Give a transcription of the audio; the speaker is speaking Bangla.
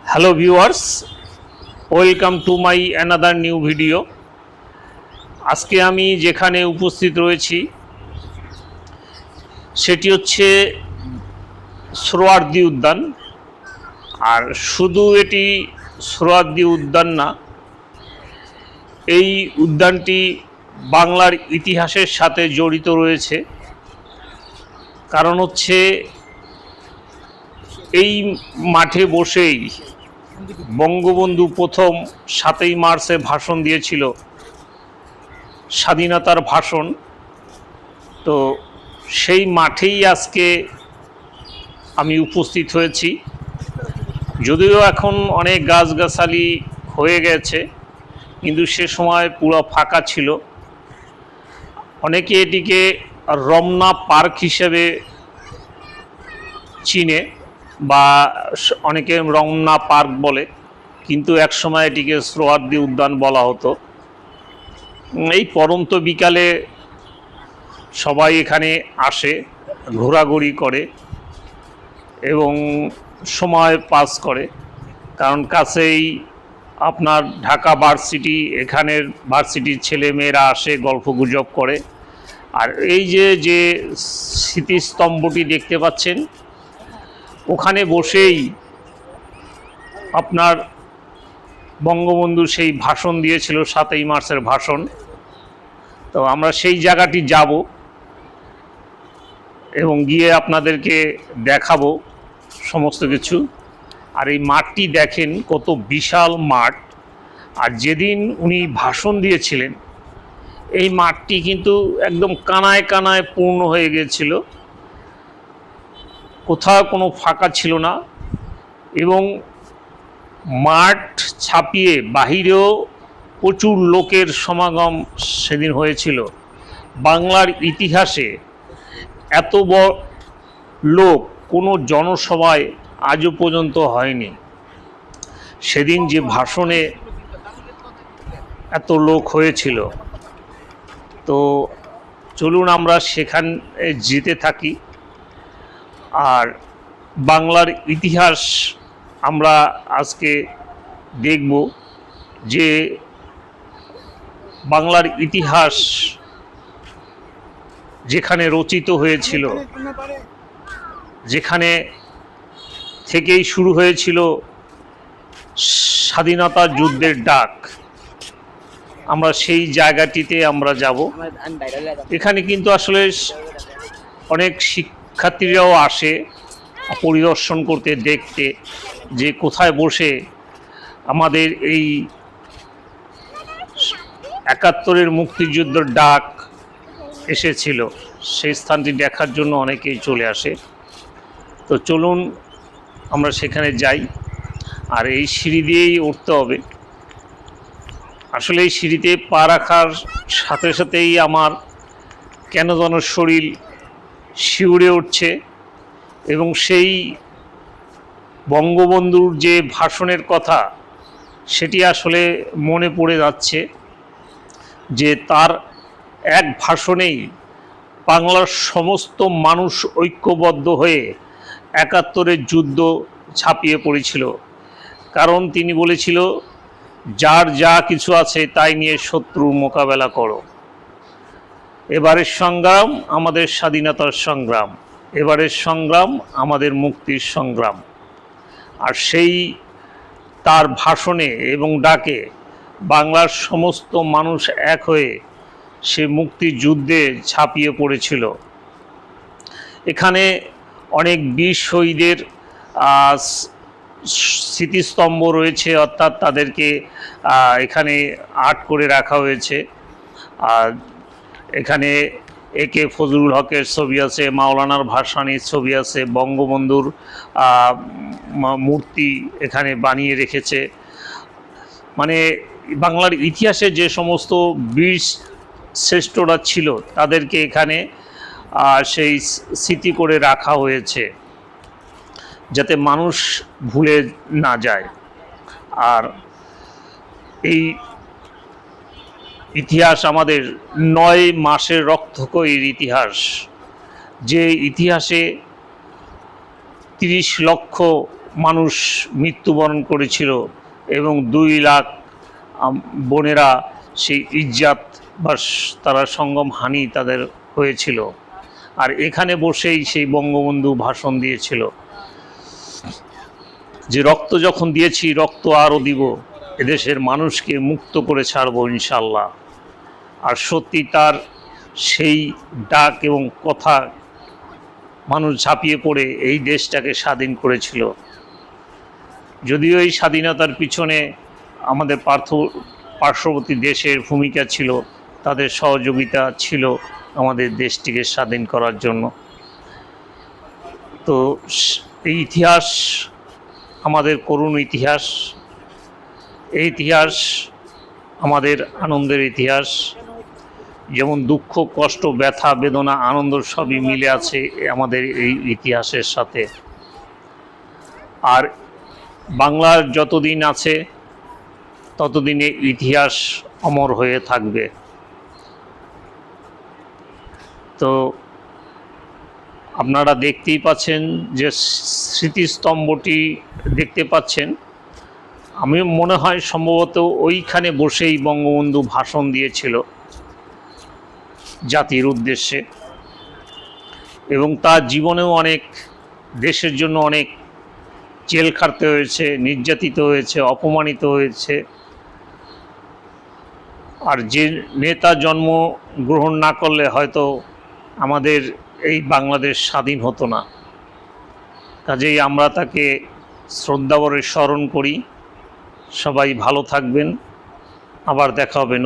Hello viewers, welcome to my another new video. আজকে আমি যেখানে উপস্থিত রয়েছি সেটি হচ্ছে সোহরাওয়ার্দী উদ্যান। আর শুধু এটি সোহরাওয়ার্দী উদ্যান না, এই উদ্যানটি বাংলার ইতিহাসের সাথে জড়িত রয়েছে। কারণ হচ্ছে এই মাঠে বসেই বঙ্গবন্ধু প্রথম 7ই মার্চে ভাষণ দিয়েছিল, স্বাধীনতার ভাষণ। তো সেই মাঠেই আজকে আমি উপস্থিত হয়েছি। যদিও এখন অনেক গাছগাছালি হয়ে গেছে, কিন্তু সে সময় পুরো ফাঁকা ছিল। অনেকে এটিকে রমনা পার্ক হিসেবে চিনে বা অনেকে রমনা পার্ক বলে, কিন্তু একসময় এটিকে সোহরাওয়ার্দী উদ্যান বলা হতো। এই পড়ন্ত বিকালে সবাই এখানে আসে, ঘোরাঘুরি করে এবং সময় পাস করে। কারণ কাছেই আপনার ঢাকা ভার্সিটি, এখানের ভার্সিটির ছেলে মেয়েরা আসে, গল্পগুজব করে। আর এই যে স্মৃতিস্তম্ভটি দেখতে পাচ্ছেন, ওখানে বসেই আপনার বঙ্গবন্ধু সেই ভাষণ দিয়েছিল, 7ই মার্চের ভাষণ। তো আমরা সেই জায়গাটি যাব এবং গিয়ে আপনাদেরকে দেখাবো সমস্ত কিছু। আর এই মাঠটি দেখেন, কত বিশাল মাঠ। আর যেদিন উনি ভাষণ দিয়েছিলেন, এই মাঠটি কিন্তু একদম কানায় কানায় পূর্ণ হয়ে গিয়েছিল, কোথাও কোনো ফাঁকা ছিল না। এবং মাঠ ছাপিয়ে বাহিরেও প্রচুর লোকের সমাগম সেদিন হয়েছিল। বাংলার ইতিহাসে এত বড় লোক কোনো জনসভায় আজও পর্যন্ত হয়নি। সেদিন যে ভাষণে এত লোক হয়েছিল। তো চলুন আমরা সেখানে যেতে থাকি। আর বাংলার ইতিহাস আমরা আজকে দেখব, যে বাংলার ইতিহাস যেখানে রচিত হয়েছিল, যেখানে থেকেই শুরু হয়েছিল স্বাধীনতা যুদ্ধের ডাক, আমরা সেই জায়গাটিতে আমরা যাব। এখানে কিন্তু আসলে অনেক শিক্ষার্থীরাও আসে পরিদর্শন করতে, দেখতে যে কোথায় বসে আমাদের এই 71-এর মুক্তিযুদ্ধের ডাক এসেছিল, সেই স্থানটি দেখার জন্য অনেকেই চলে আসে। তো চলুন আমরা সেখানে যাই। আর এই সিঁড়ি দিয়েই উঠতে হবে। আসলে এই সিঁড়িতে পা রাখার সাথে সাথেই আমার কেন যেন শরীর শিউরে উঠছে এবং সেই বঙ্গবন্ধুর যে ভাষণের কথা, সেটি আসলে মনে পড়ে যাচ্ছে, যে তার এক ভাষণেই বাংলার সমস্ত মানুষ ঐক্যবদ্ধ হয়ে 71-এর যুদ্ধ ঝাঁপিয়ে পড়েছিল। কারণ তিনি বলেছিল, যার যা কিছু আছে তাই নিয়ে শত্রুর মোকাবেলা করো। এবারের সংগ্রাম আমাদের স্বাধীনতার সংগ্রাম, এবারের সংগ্রাম আমাদের মুক্তির সংগ্রাম। আর সেই তার ভাষণে এবং ডাকে বাংলার সমস্ত মানুষ এক হয়ে সে মুক্তিযুদ্ধে ঝাঁপিয়ে পড়েছিল। এখানে অনেক বীর শহীদের স্মৃতিস্তম্ভ রয়েছে, অর্থাৎ তাদেরকে এখানে আর্ট করে রাখা হয়েছে। আর এখানে একে ফজলুল হকের ছবি আছে, মাওলানার ভাসানীর ছবি আছে, বঙ্গবন্ধুর মূর্তি এখানে বানিয়ে রেখেছে। মানে বাংলার ইতিহাসে যে সমস্ত বীর শ্রেষ্ঠরা ছিল, তাদেরকে এখানে সেই স্মৃতি করে রাখা হয়েছে, যাতে মানুষ ভুলে না যায়। আর এই ইতিহাস আমাদের 9 মাসের রক্তক্ষয়ীর ইতিহাস, যে ইতিহাসে 30 লক্ষ মানুষ মৃত্যুবরণ করেছিল এবং 2 লাখ বোনেরা সেই ইজ্জাত বা তারা সঙ্গম হানি তাদের হয়েছিল। আর এখানে বসেই সেই বঙ্গবন্ধু ভাষণ দিয়েছিল যে রক্ত যখন দিয়েছি রক্ত আরও দিব, এদেশের মানুষকে মুক্ত করে ছাড়বো ইনশাল্লাহ। আর সত্যি তার সেই ডাক এবং কথা মানুষ ঝাঁপিয়ে পড়ে এই দেশটাকে স্বাধীন করেছিল। যদিও এই স্বাধীনতার পিছনে আমাদের পার্শ্ববর্তী দেশের ভূমিকা ছিল, তাদের সহযোগিতা ছিল আমাদের দেশটিকে স্বাধীন করার জন্য। তো এই ইতিহাস আমাদের করুণ ইতিহাস, এই ইতিহাস আমাদের আনন্দের ইতিহাস। যেমন দুঃখ, কষ্ট, ব্যথা, বেদনা, আনন্দ সবই মিলে আছে আমাদের এই ইতিহাসের সাথে। আর বাংলার যতদিন আছে ততদিনে ইতিহাস অমর হয়ে থাকবে। তো আপনারা দেখতেই পাচ্ছেন যে স্মৃতিস্তম্ভটি দেখতে পাচ্ছেন, আমি মনে হয় সম্ভবত ওইখানে বসেই বঙ্গবন্ধু ভাষণ দিয়েছিল জাতির উদ্দেশ্যে। এবং তার জীবনেও অনেক দেশের জন্য অনেক জেল খাটতে হয়েছে, নির্যাতিত হয়েছে, অপমানিত হয়েছে। আর যে নেতা জন্মগ্রহণ না করলে হয়তো আমাদের এই বাংলাদেশ স্বাধীন হতো না। কাজেই আমরা তাকে শ্রদ্ধাভরে স্মরণ করি। সবাই ভালো থাকবেন, আবার দেখা হবে।